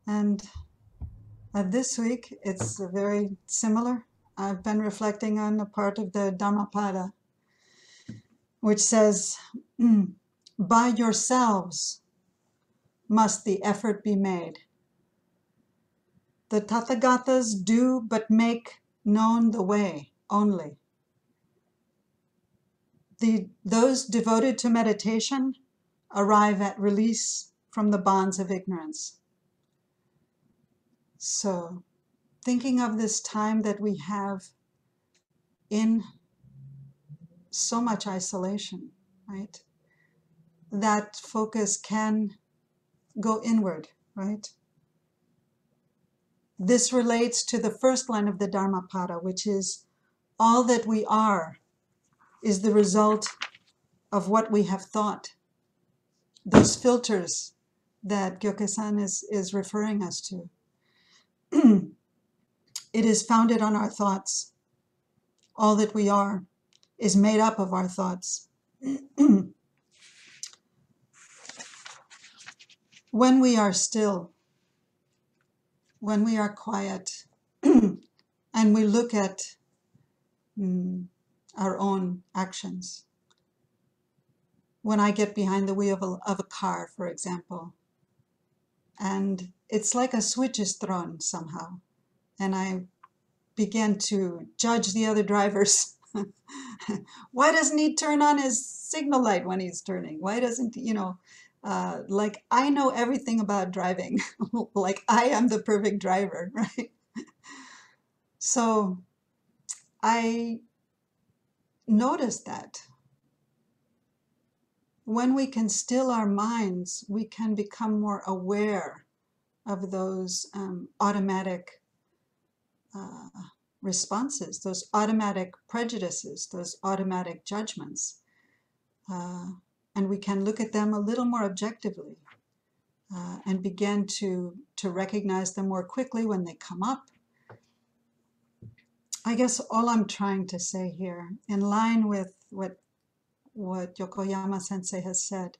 And this week, it's very similar. I've been reflecting on a part of the Dhammapada, which says, by yourselves must the effort be made. The Tathagatas do but make known the way only. Those devoted to meditation arrive at release from the bonds of ignorance. So, thinking of this time that we have in so much isolation, right? That focus can go inward, right? This relates to the first line of the Dharmapada, which is, all that we are is the result of what we have thought. Those filters that Gyoke-san is referring us to. It is founded on our thoughts. All that we are is made up of our thoughts. When we are still, when we are quiet, and we look at our own actions. When I get behind the wheel of a car, for example, and it's like a switch is thrown somehow, and I begin to judge the other drivers. Why doesn't he turn on his signal light when he's turning? Why doesn't, like I know everything about driving, like I am the perfect driver, right? So I noticed that when we can still our minds, we can become more aware of those automatic responses, those automatic prejudices, those automatic judgments. And we can look at them a little more objectively and begin to recognize them more quickly when they come up. I guess all I'm trying to say here, in line with what Yokoyama Sensei has said,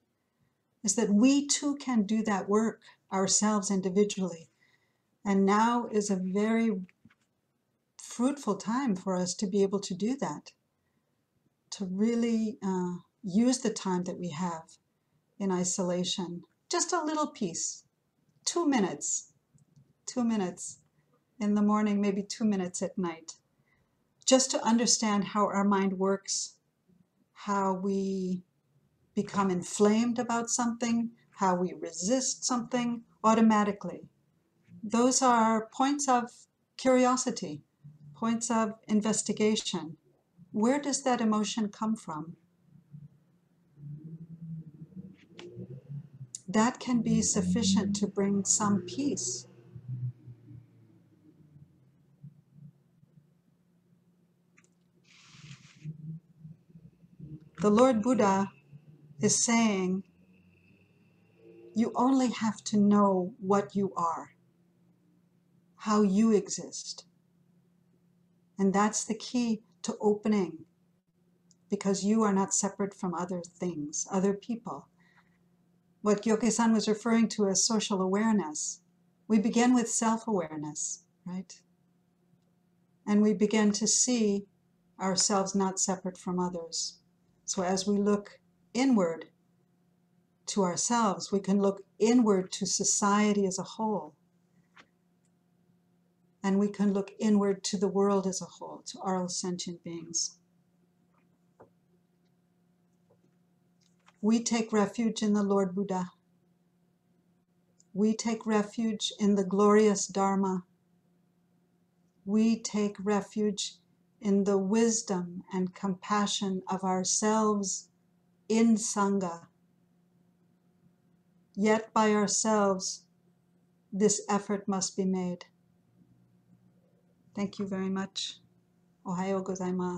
is that we too can do that work ourselves individually. And now is a very fruitful time for us to be able to do that, to really use the time that we have in isolation. Just a little piece, 2 minutes in the morning, maybe 2 minutes at night, just to understand how our mind works, how we become inflamed about something, how we resist something automatically. Those are points of curiosity, points of investigation. Where does that emotion come from? That can be sufficient to bring some peace. The Lord Buddha is saying, you only have to know what you are, how you exist. And that's the key to opening, because you are not separate from other things, other people. What Gyoke-san was referring to as social awareness, we begin with self-awareness, right? And we begin to see ourselves not separate from others. So as we look inward to ourselves, we can look inward to society as a whole. And we can look inward to the world as a whole, to all sentient beings. We take refuge in the Lord Buddha. We take refuge in the glorious Dharma. We take refuge in the wisdom and compassion of ourselves in Sangha. Yet by ourselves, this effort must be made. Thank you very much. Ohayou gozaimasu.